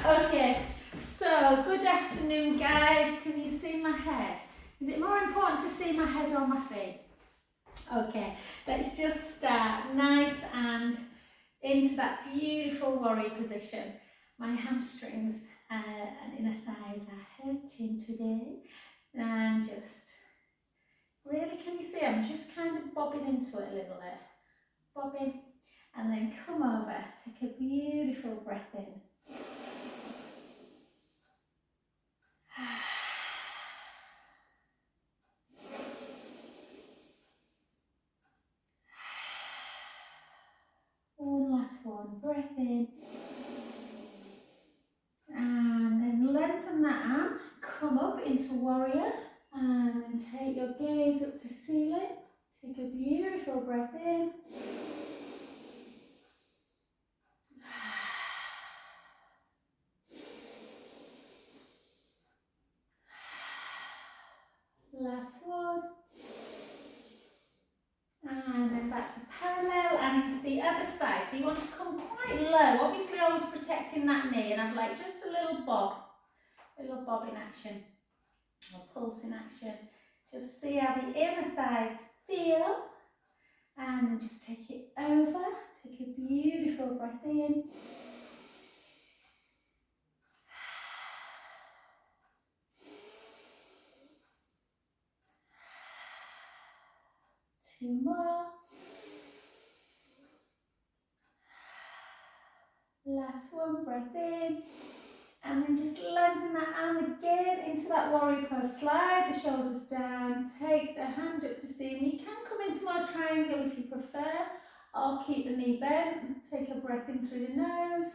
Okay, so good afternoon, guys. Can you see my head? Is it more important to see my head or my feet? Okay, let's just start nice and into that beautiful warrior position. My hamstrings and inner thighs are hurting today, and just really, can you see I'm just kind of bobbing into it a little bit, bobbing, and then come over, take a beautiful breath in. One last one, breath in, and then lengthen that arm, come up into warrior, and then take your gaze up to ceiling, take a beautiful breath in, last one, and then back to parallel and into the other side. So you want to come quite low, obviously always protecting that knee, and have like just a little bob in action, or pulse in action. Just see how the inner thighs feel, and then just take it over, take a beautiful breath in. Two more. Last one, breath in. And then just lengthen that arm again into that warrior pose. Slide the shoulders down, take the hand up to ceiling. You can come into more triangle if you prefer, or keep the knee bent. Take a breath in through the nose.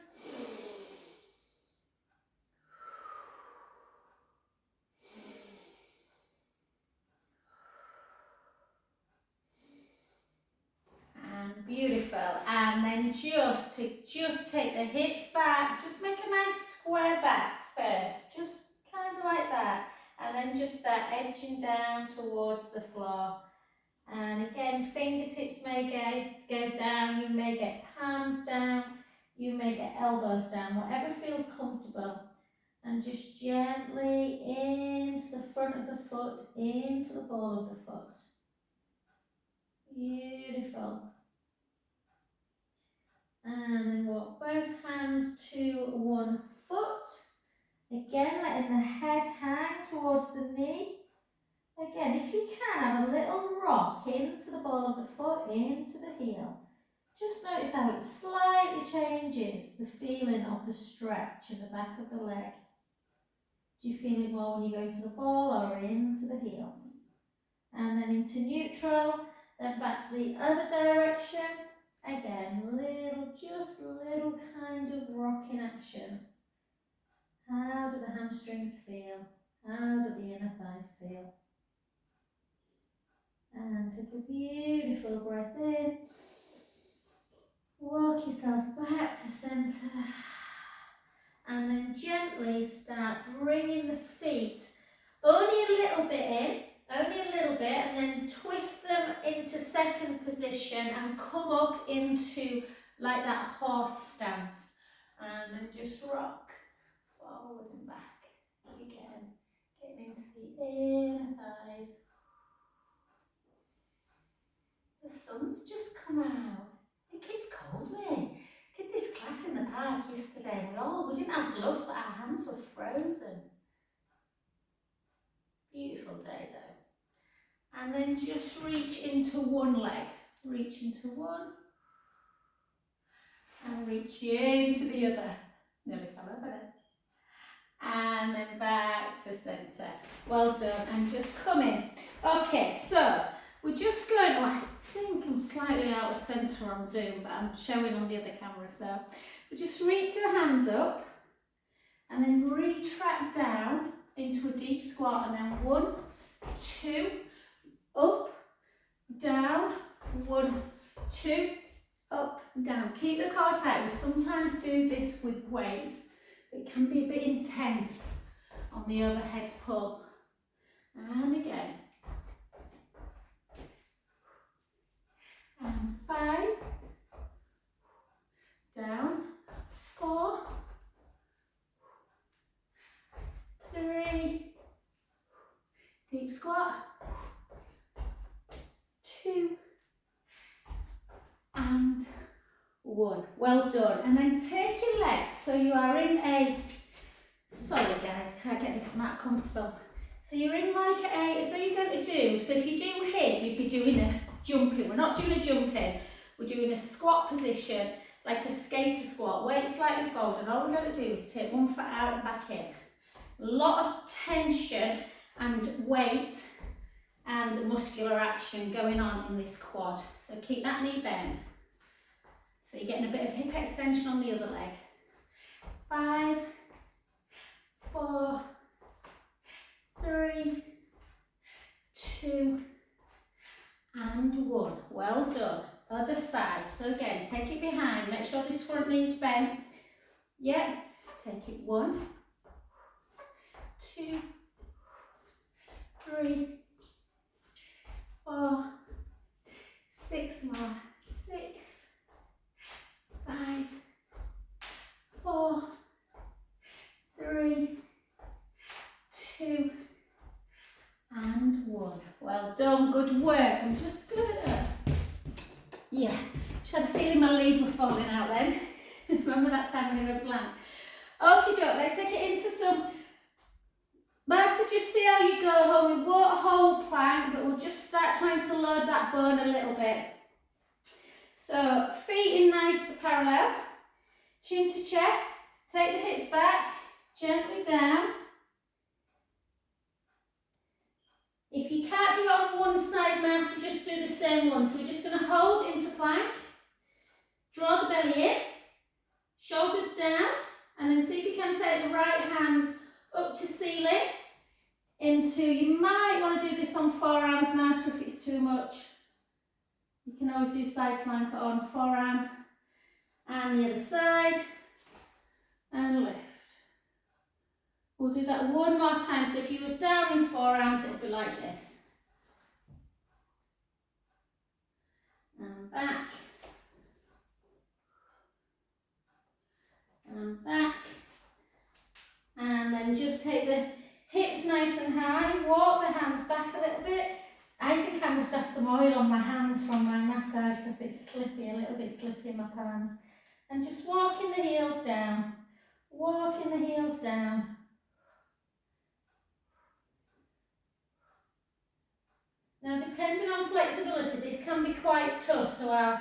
And beautiful. And then just take the hips back. Just make a nice square back first. Just kind of like that. And then just start edging down towards the floor. And again, fingertips may go down. You may get palms down. You may get elbows down. Whatever feels comfortable. And just gently into the front of the foot, into the ball of the foot. Beautiful. And then walk both hands to one foot. Again, letting the head hang towards the knee. Again, if you can, have a little rock into the ball of the foot, into the heel. Just notice how it slightly changes the feeling of the stretch in the back of the leg. Do you feel it more when you go into the ball or into the heel? And then into neutral, then back to the other direction. Again, just little kind of rocking action. How do the hamstrings feel? How do the inner thighs feel? And take a beautiful breath in. Walk yourself back to centre. And then gently start bringing the feet only a little bit in. Only a little bit, and then twist them into second position and come up into like that horse stance. And then just rock forward and back. Again, getting into the inner thighs. The sun's just come out. I think it's cold, mate. Did this class in the park yesterday. We didn't have gloves, but our hands were frozen. Beautiful day though. And then just reach into one leg. Reach into one. And reach into the other. Nearly fell over there. And then back to centre. Well done. And just come in. Okay, so we're just going to, I think I'm slightly out of centre on Zoom, but I'm showing on the other cameras there. We just reach the hands up and then retract down into a deep squat, and then 1, 2, up, down, 1, 2, up, down. Keep the core tight. We sometimes do this with weights. It can be a bit intense on the overhead pull. And again. And 5, down, 4, Deep squat. 2 and 1. Well done. And then take your legs so you are in a, sorry guys, can't get this mat comfortable. So you're in like a, so you're going to do, so if you do here, you'd be doing a jumping. We're not doing a jumping, we're doing a squat position, like a skater squat, weight slightly folded. All we're going to do is take one foot out and back in. A lot of tension and weight and muscular action going on in this quad. So keep that knee bent. So you're getting a bit of hip extension on the other leg. 5, 4, 3, 2 and 1. Well done. Other side. So again, take it behind. Make sure this front knee's bent. Yep. Take it 1, 2, 3, 4, 6 more. 6, 5, 4, 3, 2 and 1. Well done, good work. I'm just gonna, yeah, just had a feeling my lead were falling out then. Remember that time when we went blank? Okie doke, let's take it into some, Marta, just see how you go home. We won't hold plank, but we'll just start trying to load that bone a little bit. So feet in nice parallel, chin to chest, take the hips back, gently down. If you can't do it on one side, Marta, just do the same one. So we're just going to hold into plank, draw the belly in, shoulders down, and then see if you can take the right hand up to ceiling into, you might want to do this on forearms, Marta, if it's too much. You can always do side plank on forearm and the other side, and lift. We'll do that one more time. So if you were down in forearms, it'll be like this. And back. And back. And then just take the hips nice and high. Walk the hands back a little bit. I think I must have some oil on my hands from my massage because it's slippy, a little bit slippy in my palms. And just walking the heels down. Walking the heels down. Now, depending on flexibility, this can be quite tough, so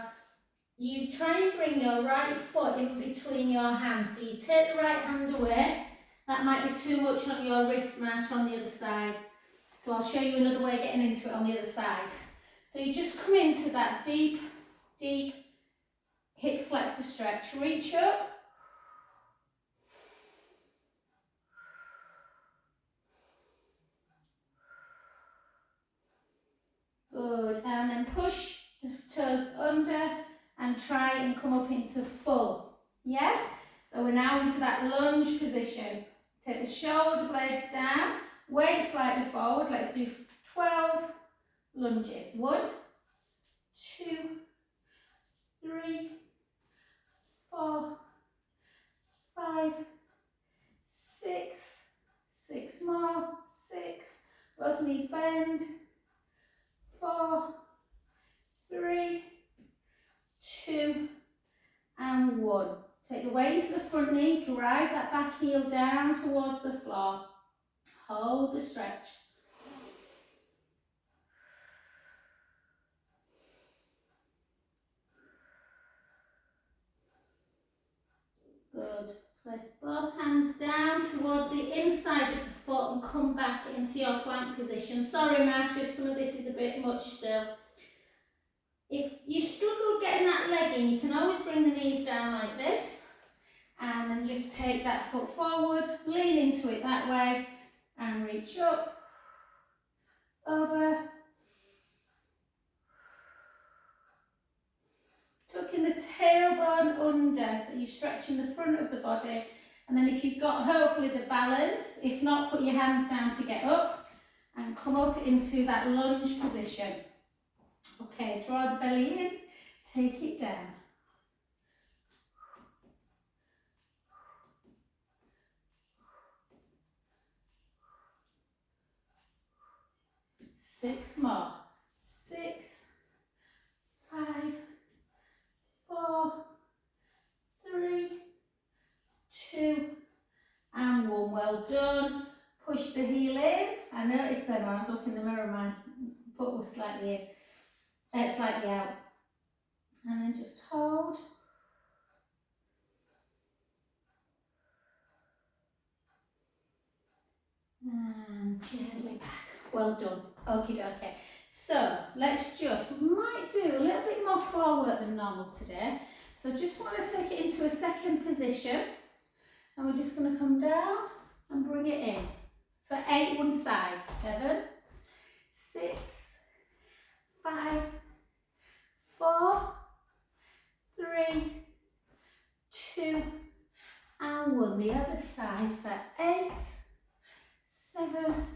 you try and bring your right foot in between your hands. So you take the right hand away. That might be too much on your wrist, mat on the other side. So I'll show you another way of getting into it on the other side. So you just come into that deep, deep hip flexor stretch. Reach up. Good, and then push the toes under and try and come up into full, yeah? So we're now into that lunge position. Take the shoulder blades down, weight slightly forward. Let's do 12 lunges. 1, 2, 3, 4, 5, 6, 6 more, 6, both knees bend. 4, 3, 2 and 1. Take the weight into the front knee, drive that back heel down towards the floor. Hold the stretch. Good. Place both hands down towards the inside of the foot and come back into your plank position. Sorry, Marta, if some of this is a bit much still. If you struggle getting that leg in, you can always bring the knees down like this and then just take that foot forward, lean into it that way and reach up, over, tucking the tailbone under so you're stretching the front of the body, and then if you've got hopefully the balance, if not, put your hands down to get up and come up into that lunge position. Okay, draw the belly in, take it down. 6 more. 6, 5, 4, 3, 2, and 1. Well done. Push the heel in. I noticed then when I was looking in the mirror, my foot was slightly in, slightly out. And then just hold. And gently back. Well done. Okie dokie. So let's we might do a little bit more floor work than normal today. So just want to take it into a second position. And we're just going to come down and bring it in. For 8 one side. 7, 6, 5, 4, 3, 2, and 1. The other side for 8, 7,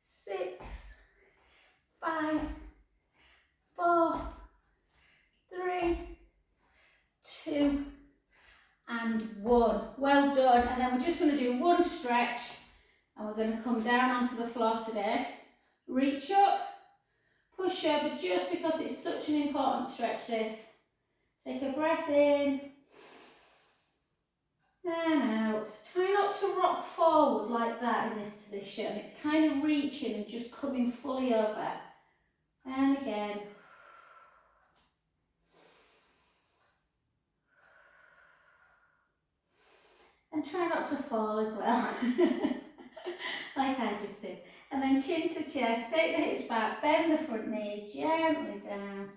6, 5, 4, 3, 2, and 1. Well done. And then we're just going to do one stretch and we're going to come down onto the floor today. Reach up, push over, just because it's such an important stretch this. Take a breath in and out. Try not to rock forward like that in this position. It's kind of reaching and just coming fully over. And again. And try not to fall as well, like I just did. And then chin to chest, take the hips back, bend the front knee, gently down.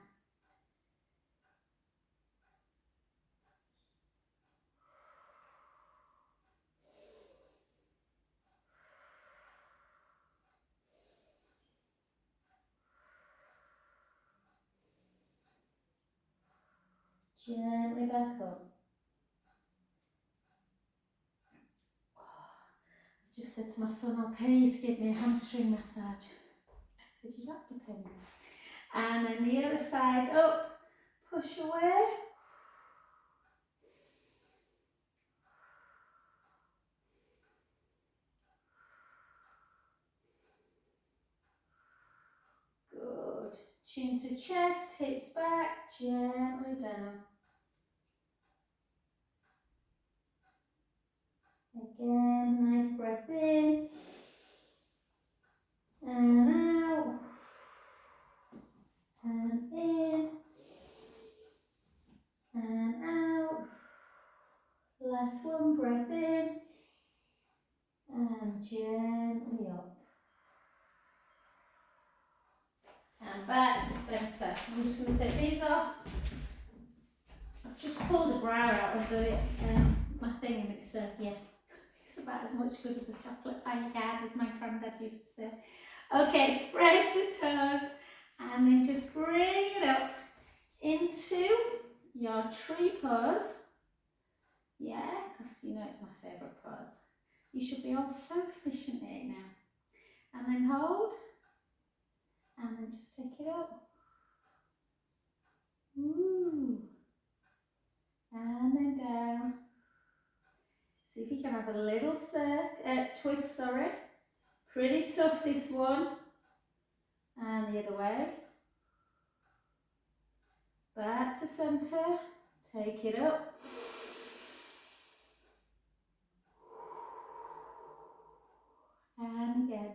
Gently back up. I just said to my son, I'll pay you to give me a hamstring massage. I said, you'd have to pay me. And then the other side up, push away. Good. Chin to chest, hips back, gently down. Again, nice breath in and out and in and out. Last one, breath in and gently up and back to centre. I'm just going to take these off. I've just pulled a bra out of my thing and it's it's about as much good as a chocolate pie card, as my granddad used to say. Okay, spread the toes and then just bring it up into your tree pose. Yeah, because you know it's my favourite pose. You should be all so efficient at it now. And then hold and then just take it up. Ooh. And then down. See if you can have a little twist, sorry. Pretty tough this one. And the other way. Back to centre. Take it up. And again.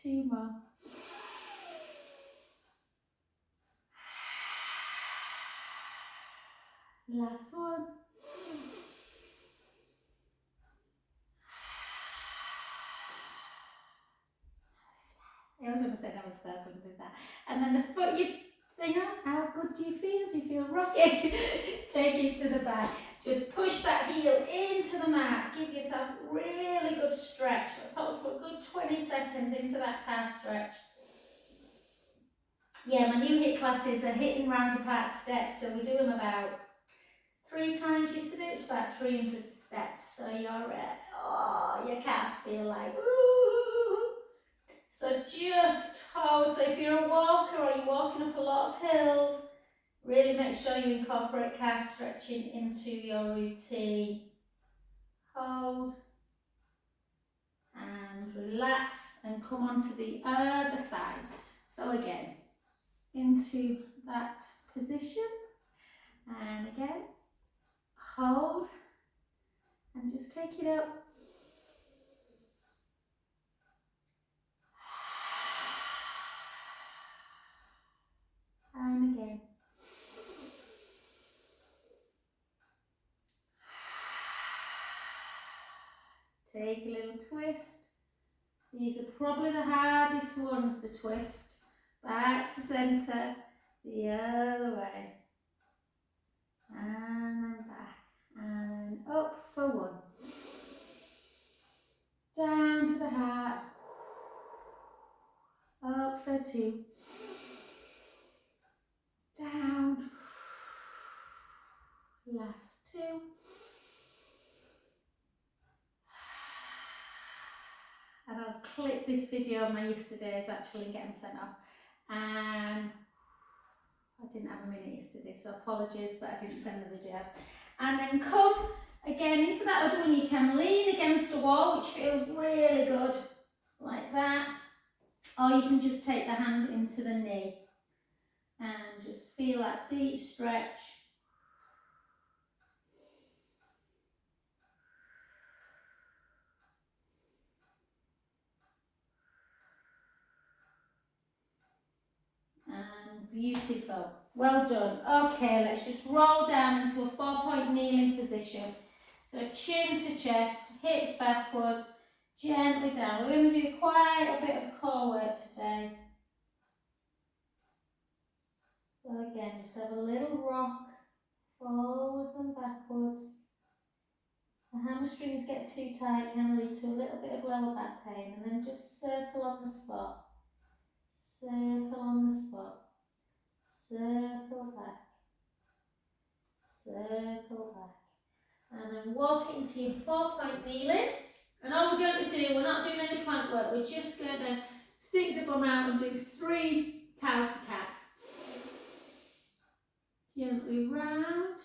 Two more. Last one. I always want to say namaste when I do that. And then the foot you thing on, how good do you feel? Do you feel rocky? Take it to the back. Just push that heel into the mat. Give yourself a really good stretch. Let's hold for a good 20 seconds into that calf stretch. Yeah, my new HIIT classes are hitting round about steps, so we do them about 3 times yesterday. It's about 300 steps. So your calves feel like woo. So just hold. So if you're a walker or you're walking up a lot of hills, really make sure you incorporate calf stretching into your routine. hold, and relax, and come on to the other side. So again, into that position, and again, hold, and just take it up. And again. Take a little twist. These are probably the hardest ones, the twist. Back to centre, the other way. And then back, and then up for one. Down to the heart. Up for two. Down. Last two. And I'll clip this video of my yesterday's actually and get them sent off. And I didn't have a minute yesterday, so apologies that I didn't send the video. And then come again into that other one. You can lean against a wall, which feels really good, like that. Or you can just take the hand into the knee and just feel that deep stretch. And beautiful. Well done. Okay, let's just roll down into a 4-point kneeling position. So chin to chest, hips backwards, gently down. We're going to do quite a bit of core work today. So again, just have a little rock, forwards and backwards. The hamstrings get too tight, can lead to a little bit of lower back pain, and then just circle on the spot. Circle on the spot. Circle back. Circle back. And then walk into your 4-point kneeling. And all we're going to do, we're not doing any plank work, we're just going to stick the bum out and do 3 cow to cats. Gently round.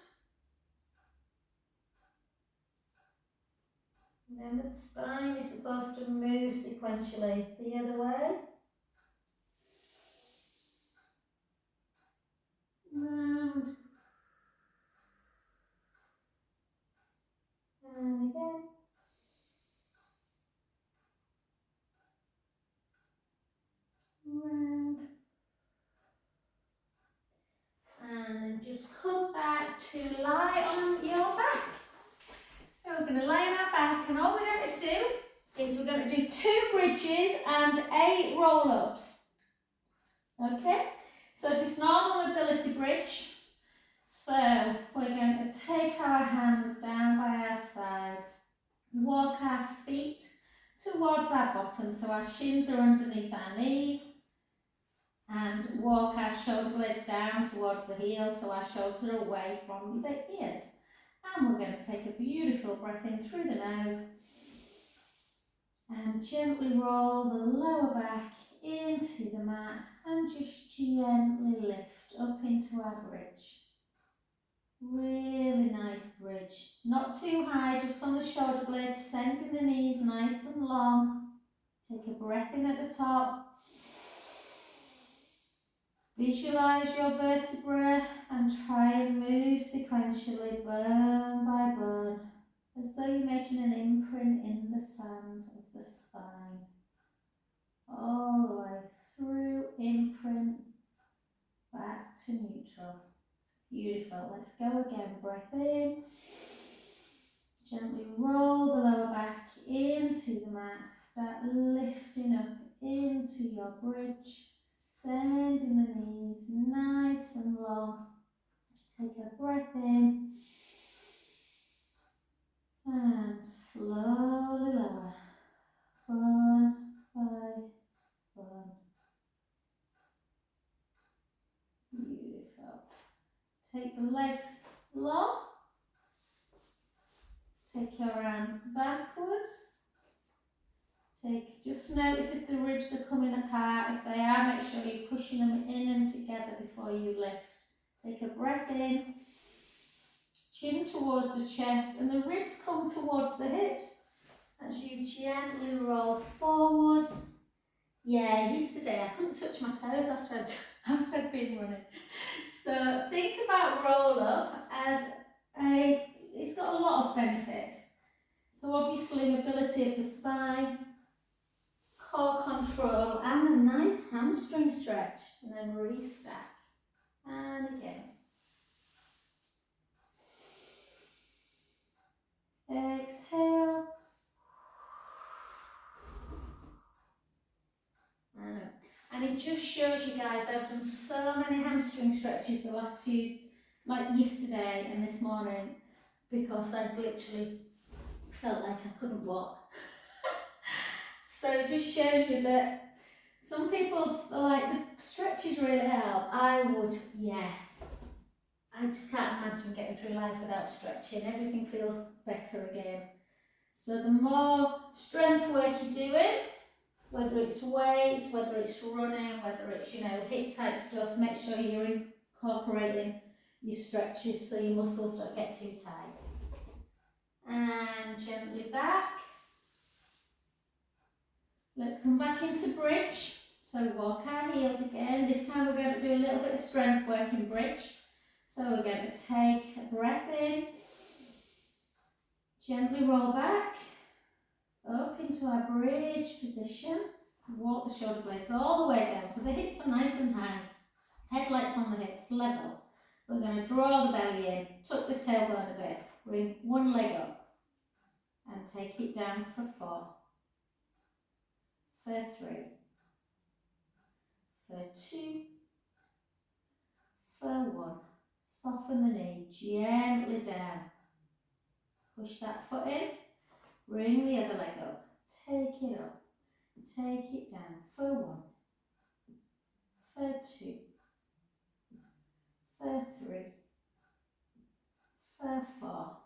Remember, the spine is supposed to move sequentially the other way. Round. And again. Round. And then just come back to lie on your back. So we're going to lie on our back, and all we're going to do is we're going to do 2 bridges and 8 roll-ups. Okay, so just normal ability bridge. So we're going to take our hands down by our side, walk our feet towards our bottom, so our shins are underneath our knees, and walk our shoulder blades down towards the heels, so our shoulders are away from the ears. And we're going to take a beautiful breath in through the nose and gently roll the lower back into the mat and just gently lift up into our bridge. Really nice bridge. Not too high, just on the shoulder blades, sending the knees nice and long. Take a breath in at the top. Visualise your vertebra and try and move sequentially, bone by bone, as though you're making an imprint in the sand of the spine. All the way through, imprint, back to neutral. Beautiful. Let's go again. Breath in. Gently roll the lower back into the mat. Start lifting up into your bridge. Sending the knees nice and long. Take a breath in. And slowly lower. Bone by bone. Beautiful. Take the legs long. Take your arms backwards. Just notice if the ribs are coming apart. If they are, make sure you're pushing them in and together before you lift. Take a breath in. chin towards the chest, and the ribs come towards the hips as you gently roll forwards. Yeah, yesterday I couldn't touch my toes after I'd been running. So think about roll up as it's got a lot of benefits. So obviously mobility of the spine, core control, and a nice hamstring stretch, and then restack. And again. Exhale. And it just shows you guys I've done so many hamstring stretches the last few, like yesterday and this morning, because I've literally felt like I couldn't walk. So it just shows you that some people are like, do stretches really help? I would, yeah. I just can't imagine getting through life without stretching. Everything feels better again. So the more strength work you're doing, whether it's weights, whether it's running, whether it's, HIIT type stuff, make sure you're incorporating your stretches so your muscles don't get too tight. And gently back. Let's come back into bridge. So walk our heels again. This time we're going to do a little bit of strength work in bridge. So we're going to take a breath in, gently roll back, up into our bridge position. Walk the shoulder blades all the way down so the hips are nice and high. Headlights on the hips, level. We're going to draw the belly in, tuck the tailbone a bit, bring one leg up and take it down for 4, for 3, for 2, for 1. Soften the knee, gently down. Push that foot in, bring the other leg up, take it up, take it down for 1, for 2, for 3, for 4.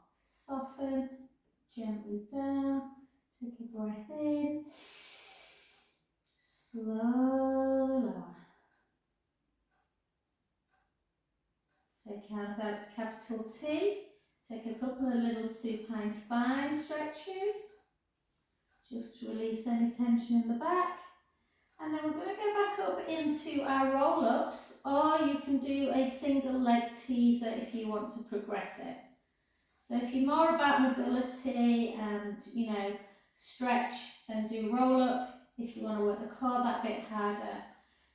Soften, gently down, take a breath in, slowly lower. Take hands out to capital T. Take a couple of little supine spine stretches, just to release any tension in the back. And then we're going to go back up into our roll-ups, or you can do a single leg teaser if you want to progress it. So if you're more about mobility and, stretch, then do roll-up. If you want to work the core that bit harder,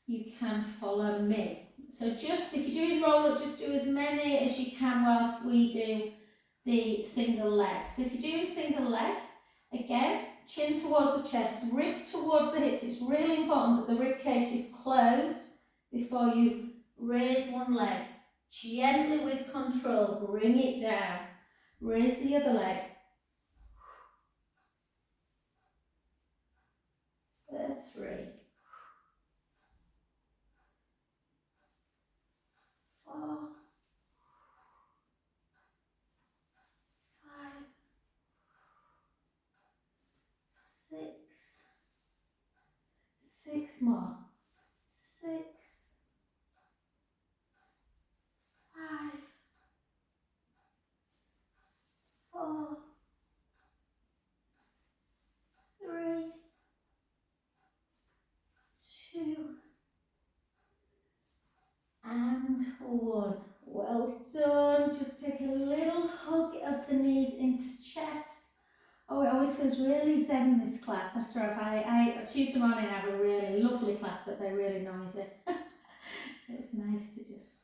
you can follow me. So just, if you're doing roll-up, just do as many as you can whilst we do the single leg. So if you're doing single leg, again, chin towards the chest, ribs towards the hips. It's really important that the rib cage is closed before you raise one leg. Gently with control, bring it down. Raise the other leg. 3, 4, 5, 6. 6 more. 6, 5, 4, 3, 2, and 1. Well done. Just take a little hug of the knees into chest. Oh, it always feels really zen this class after I Tuesday morning I have a really lovely class, but they're really noisy. So it's nice to just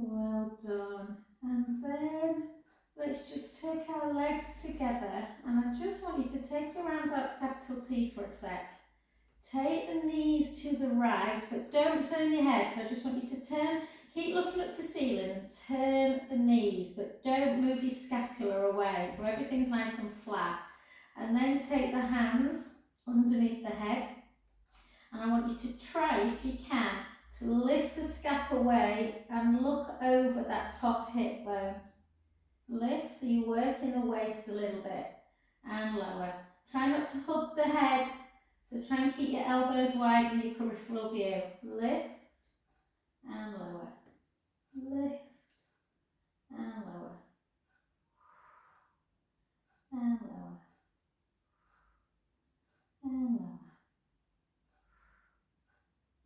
Well done. And then let's just take our legs together, and I just want you to take your arms out to capital T for a sec. Take the knees to the right, but don't turn your head. So I just want you to turn, keep looking up to ceiling and turn the knees, but don't move your scapula away. So everything's nice and flat. And then take the hands underneath the head. And I want you to try, if you can, to lift the scap away and look over that top hip bone. Lift, so you're working the waist a little bit. and lower. Try not to hug the head, so try and keep your elbows wide in your peripheral view. Lift and lower. Lift and lower. And lower. And lower.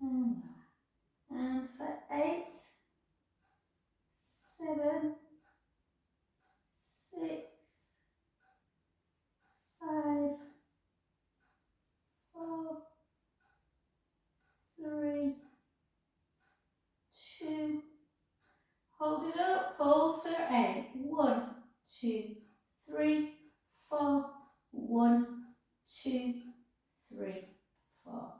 And lower. And for 8, 7, 6, 5, 4, 3, 2, hold it up, pulse for 8, 1, 2, 3, 4, 1, 2, 3, 4.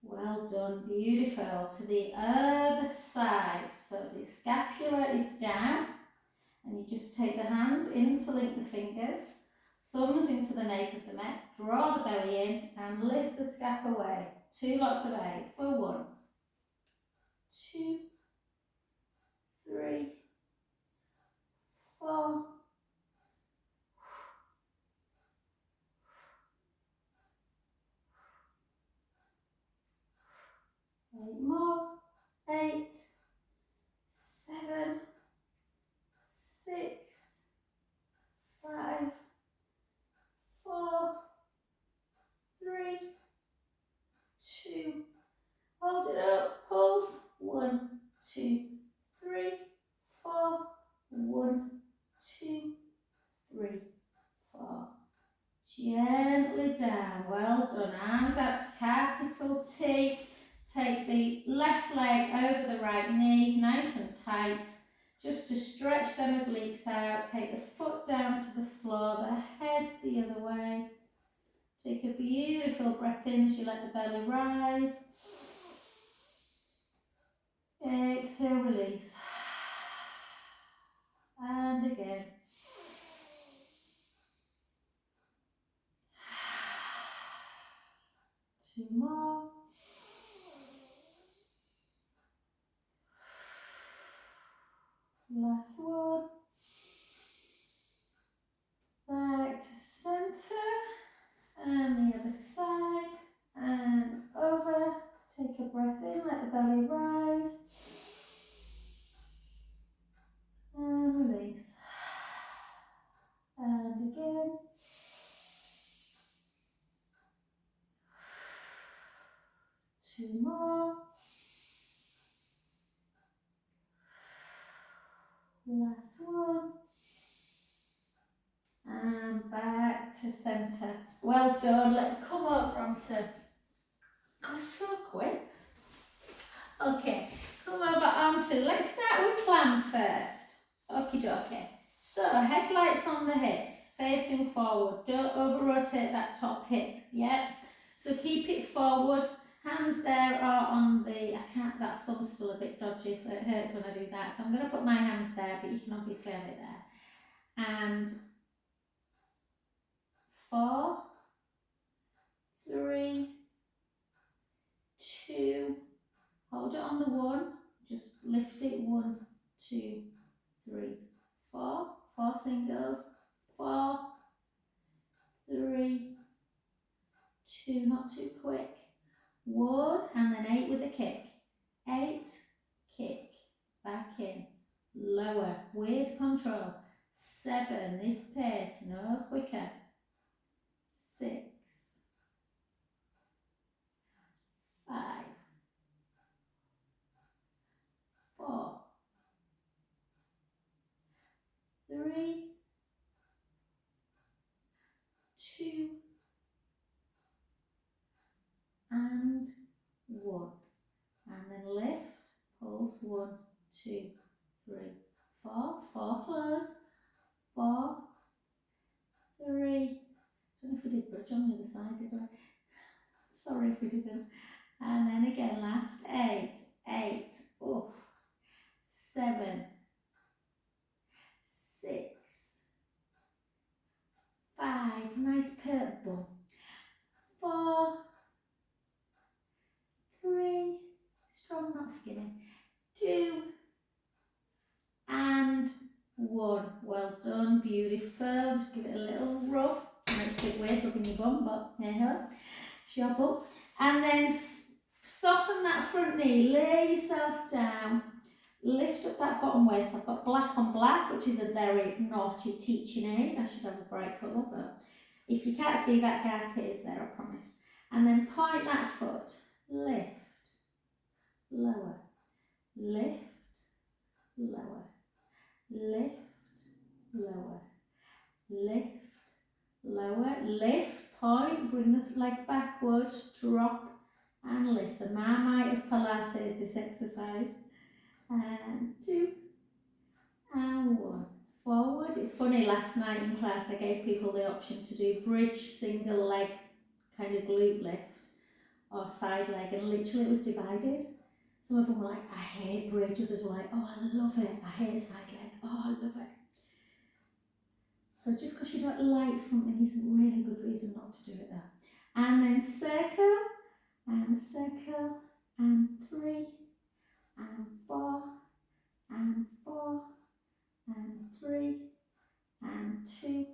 Well done, beautiful. To the other side. So the scapula is down, and you just take the hands in to link the fingers, thumbs into the nape of the neck, draw the belly in, and lift the scap away. 2 lots of 8 for 1, 2, 3, 4, 8 more, 8, 7, 6, 5, 4, 3, 2, hold it up, pulse, 1, 2, 3, 4, 1, 2, 3, 4. Gently down, well done. Arms out to capital T. Take the left leg over the right knee, nice and tight, just to stretch them obliques out. Take the foot down to the floor, the head the other way. Take a beautiful breath in as you let the belly rise. Exhale, release. And again. Two more. Last one. Back to center. And the other side. And over. Take a breath in, let the belly rise. And release. And again. Two more. Last one. And back to centre. Well done. Let's come over onto. Go so quick. Okay, come over onto. Let's start with clam first. Okie dokie. So headlights on the hips, facing forward. Don't over rotate that top hip. Yeah. So keep it forward. Hands there are on the. I can't. That thumb's still a bit dodgy, so it hurts when I do that. So I'm going to put my hands there, but you can obviously have it there. And 4, 3, 2, hold it on the 1, just lift it, 1, 2, 3, 4, 4 singles, 4, 3, 2, not too quick, 1, and then 8 with a kick, 8, kick, back in, lower, with control, 7, this pace, no quicker, 6, 5, 4, 3, 2, and 1. And then lift, pulse, 1, 2, 3, 4, 4 close, 4, 3, I don't know if we did bridge on the other side, did I? Sorry if we didn't. And then again, last 8, 8, oof, 7, 6, 5, nice purple, 4, 3, strong not skinny, 2, and 1. Well done, beautiful. Just give it a little rub. Makes it weird rubbing your bum, but yeah, it's your bum. And then soften that front knee, lay yourself down, lift up that bottom waist. I've got black on black, which is a very naughty teaching aid. I should have a bright colour, but if you can't see that gap, it is there, I promise. And then point that foot, lift, lower, lift, lower, lift, lower, lift, lower, lift, point, bring the leg backwards, drop and lift. The Marmite of Pilates, this exercise. And 2 and 1. Forward. It's funny, last night in class I gave people the option to do bridge, single leg, kind of glute lift, or side leg, and literally it was divided. Some of them were like, I hate bridge, others were like, oh, I love it, I hate side leg, oh, I love it. So just because you don't like something isn't really a good reason not to do it though. And then circle, and 3, and 4, and 4, and 3, and 2,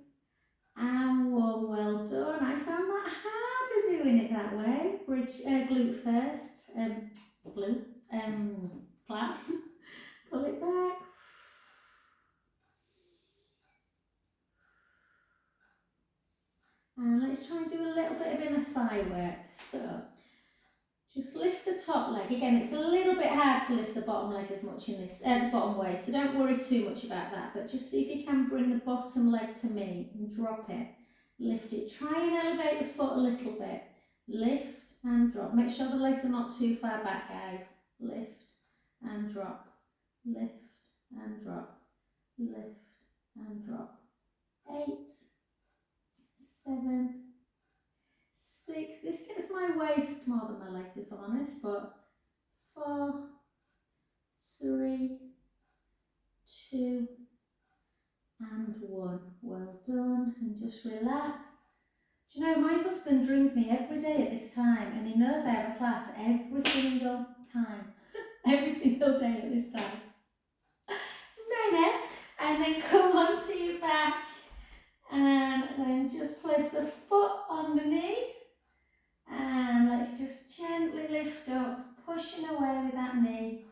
and 1. Well done. I found that harder doing it that way. Bridge, glute first, Clam. Pull it back. And let's try and do a little bit of inner thigh work. So just lift the top leg. Again, it's a little bit hard to lift the bottom leg as much in this, the bottom waist, so don't worry too much about that, but just see if you can bring the bottom leg to me and drop it. Lift it. Try and elevate the foot a little bit. Lift and drop. Make sure the legs are not too far back, guys. Lift and drop. Lift and drop. Lift and drop. 8, 7, 6. This gets my waist more than my legs, if I'm honest, but 4, 3, 2, and 1. Well done, and just relax. Do you know, my husband drinks me every day at this time, and he knows I have a class every single time. Every single day at this time. And then come onto your back, and then just place the foot on the knee. And let's just gently lift up, pushing away with that knee.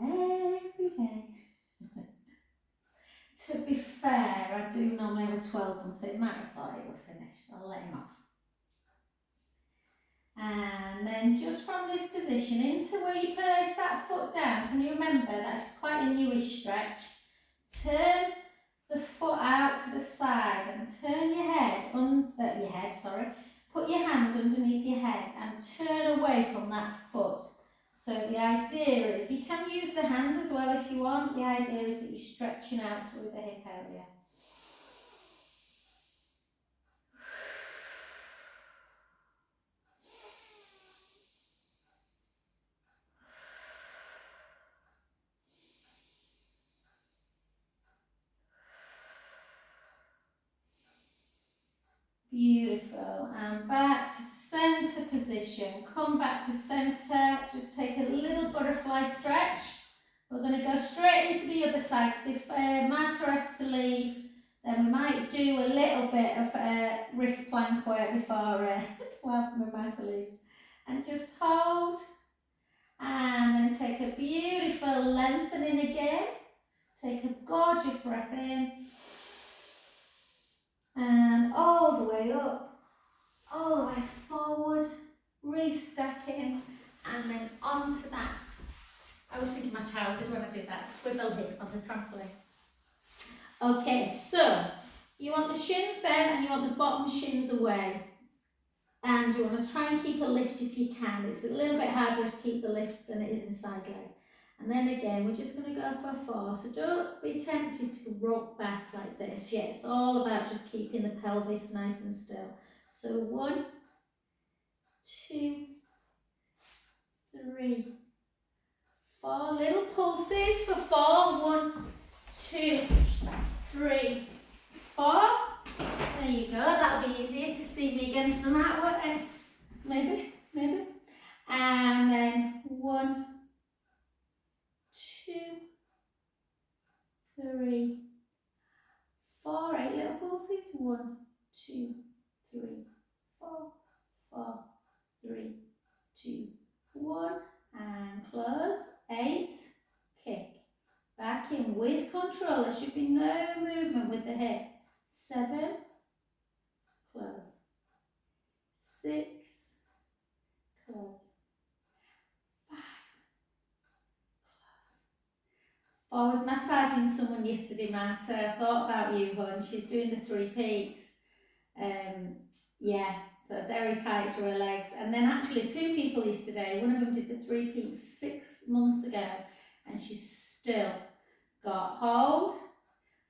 Every day. To be fair, I do normally have a 12 one, so he might have thought it were finished. I'll let him off. And then just from this position into where you place that foot down, can you remember that's quite a newish stretch? Turn the foot out to the side and turn your head, put your hands underneath your head and turn away from that foot. So the idea is, you can use the hand as well if you want, the idea is that you're stretching out through the hip area. Beautiful, and back to centre position. Come back to centre, just take a little butterfly stretch. We're going to go straight into the other side, because if Marta has to leave, then we might do a little bit of wrist plank work before when Marta leaves. And just hold, and then take a beautiful lengthening again. Take a gorgeous breath in. And all the way up, all the way forward, restacking, and then onto that. I was thinking my childhood when I do that, swivel hips on the trampoline. Okay, so you want the shins bent and you want the bottom shins away. And you want to try and keep a lift if you can. It's a little bit harder to keep the lift than it is in side leg. And then again, we're just going to go for 4. So don't be tempted to rock back like this. Yeah, it's all about just keeping the pelvis nice and still. So 1, 2, 3, 4. Little pulses for 4. 1, 2, 3, 4. There you go. That'll be easier to see me against the mat. Maybe. And then 1, 2, 3, 4, 8 little pulses. 1, 2, 3, 4, 4, 3, 2, 1, and close. 8, kick. Back in with control. There should be no movement with the hip. 7, close. 6, close. 5, close. I was massaging someone yesterday, Marta. I thought about you, hon. She's doing the 3 peaks. Yeah, so very tight through her legs. And then actually 2 people yesterday. One of them did the 3 peaks 6 months ago, and she's still got hold.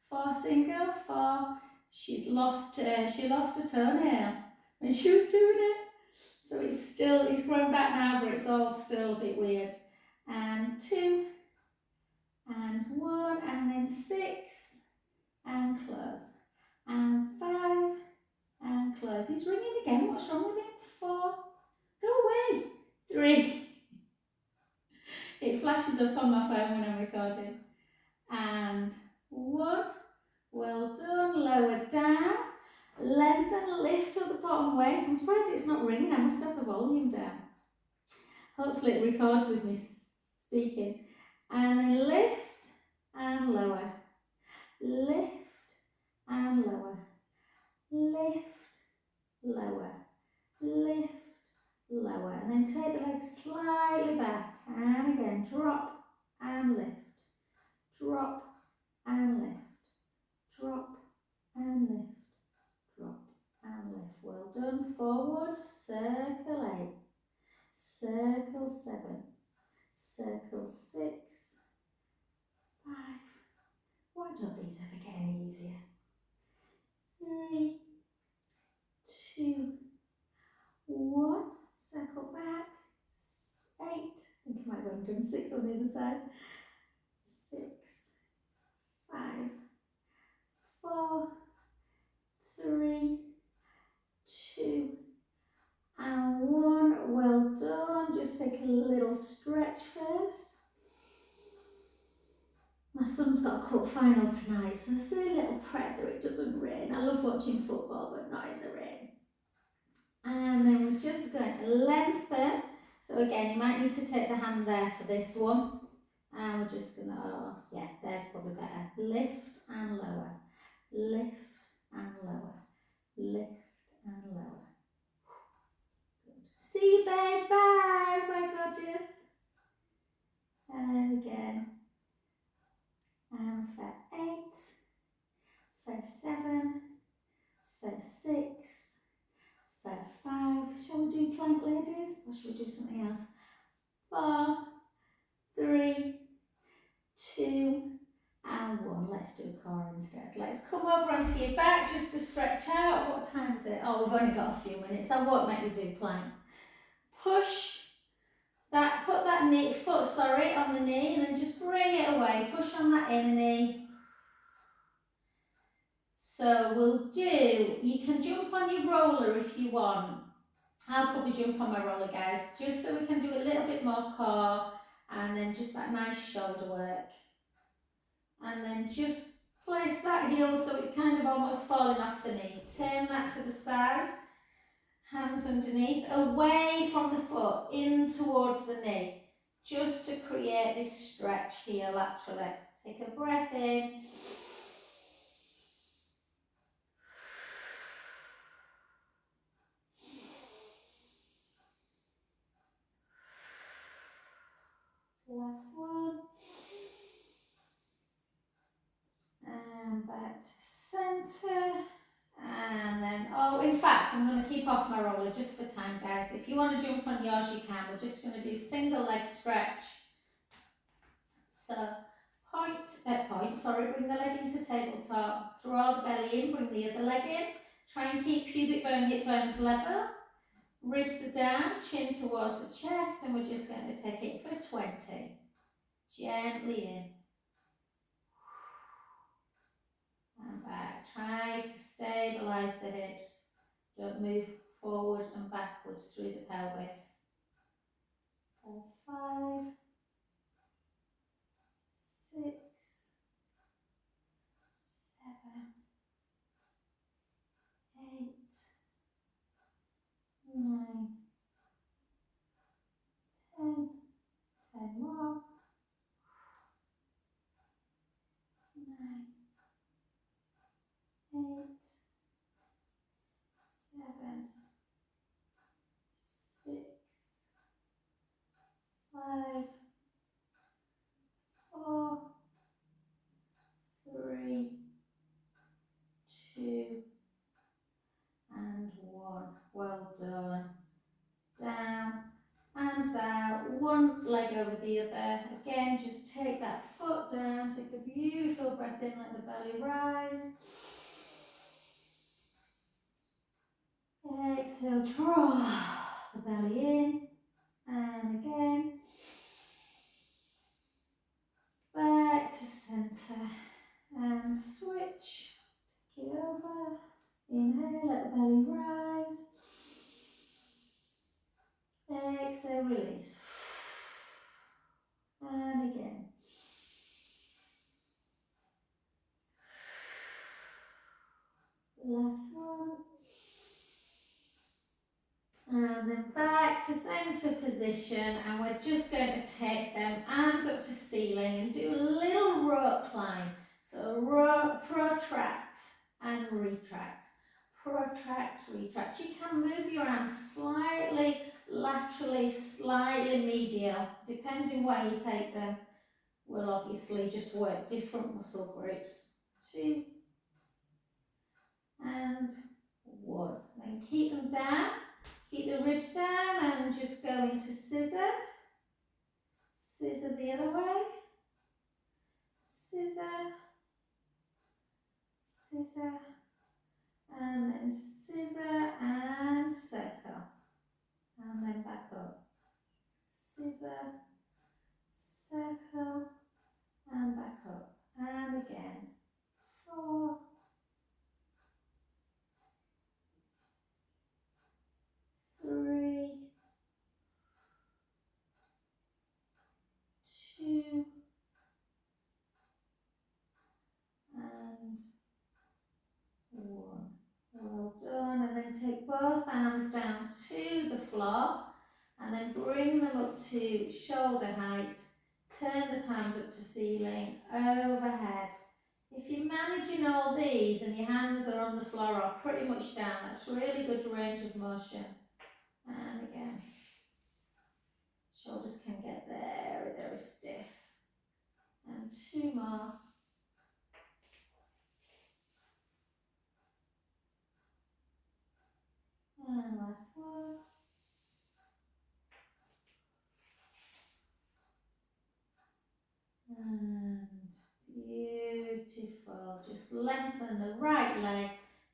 4 single, 4. She lost a toenail when she was doing it. So it's grown back now, but it's all still a bit weird. And 2, and 1, and then 6, and close. And 5, and close. He's ringing again. What's wrong with him? 4. Go away. 3. It flashes up on my phone when I'm recording. And 1. Well done. Lower down. Lengthen, lift at the bottom waist. I'm surprised it's not ringing. I must have the volume down. Hopefully it records with me speaking. And then lift and lower. Lift and lower. Lift, lower. Lift, lower. And then take the legs slightly back. And again, drop and lift. Drop and lift. Drop and lift. Drop and lift. Well done. Forward, circle 8. Circle 7. Circle 6. 5. Why don't these ever get any easier? 3, 2, 1. Circle back. 8. I think I might have only done 6 on the other side. 6, 5, 4, 3, 2, and 1. Well done. Just take a little stretch first. My son's got a cup final tonight, so I say a little prayer that it doesn't rain. I love watching football, but not in the rain. And then we're just going to lengthen. So again, you might need to take the hand there for this one. And we're just going to, yeah, there's probably better. Lift and lower. Lift and lower. Lift and lower. Good. See you, babe. Bye. Bye, gorgeous. And again. And for 8. For 7. For 6. For 5. Shall we do plank, ladies? Or shall we do something else? 4, 3, 2, and 1. Let's do core instead. Let's come over onto your back just to stretch out. What time is it? Oh, we've only got a few minutes. I won't make you do plank. Push that, put that foot on the knee, and then just bring it away. Push on that inner knee. So we'll do, you can jump on your roller if you want. I'll probably jump on my roller, guys, just so we can do a little bit more core, and then just that nice shoulder work. And then just place that heel so it's kind of almost falling off the knee. Turn that to the side, hands underneath, away from the foot, in towards the knee, just to create this stretch here laterally. Take a breath in. Last one. And back to centre. And then, oh, in fact, I'm going to keep off my roller just for time, guys. But if you want to jump on yours, you can. We're just going to do single leg stretch. So, bring the leg into tabletop. Draw the belly in, bring the other leg in. Try and keep pubic bone, hip bones level. Ribs are down, chin towards the chest, and we're just going to take it for 20. Gently in. And back. Try to stabilise the hips. Don't move forward and backwards through the pelvis. 5, 6, other. Again, just take that foot down, take a beautiful breath in, let the belly rise. Exhale, draw the belly in, and again. Back to centre, and switch. Take it over. Inhale, let the belly rise. Exhale, release. And again. Last one. And then back to centre position, and we're just going to take them arms up to ceiling and do a little rope climb. So protract and retract. Protract, retract. You can move your arms slightly laterally, slightly medial, depending where you take them. We'll obviously just work different muscle groups. 2 and 1. Then keep them down. Keep the ribs down and just go into scissor. Scissor the other way. Scissor. Scissor. And then scissor and circle. And then back up. Scissor. Circle. And back up. And again. 4. 3. 2. And 1. Well done. And then take both arms down to the floor and then bring them up to shoulder height. Turn the palms up to ceiling, overhead. If you're managing all these and your hands are on the floor or pretty much down, that's really good range of motion. And again, shoulders can get very stiff. And 2 more. And last one. And beautiful. Just lengthen the right leg.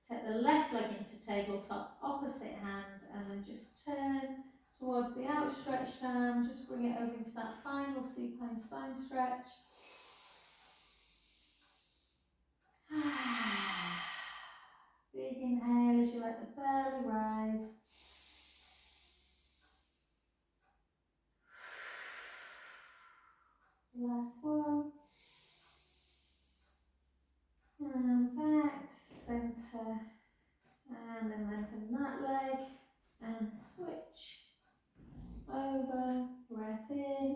Take the left leg into tabletop, opposite hand, and then just turn towards the outstretched arm. Just bring it over into that final supine spine stretch. Big inhale as you let the belly rise. Last one. And back to centre. And then lengthen that leg and switch over. Breath in.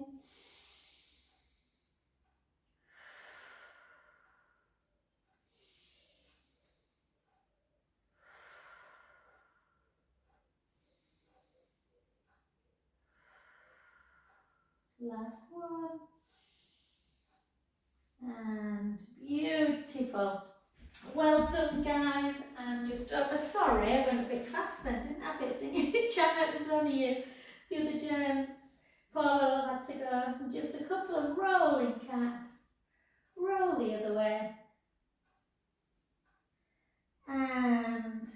Last one. And beautiful. Well done, guys. And just over. Sorry, I went a bit fast then, didn't I? Bit thinking, Janet, there's only you. The other Jen. Paula had to go. And just a couple of rolling cats. Roll the other way. And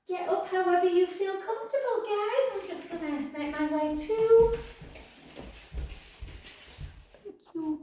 get up however you feel comfortable, guys. I'm just going to make my way to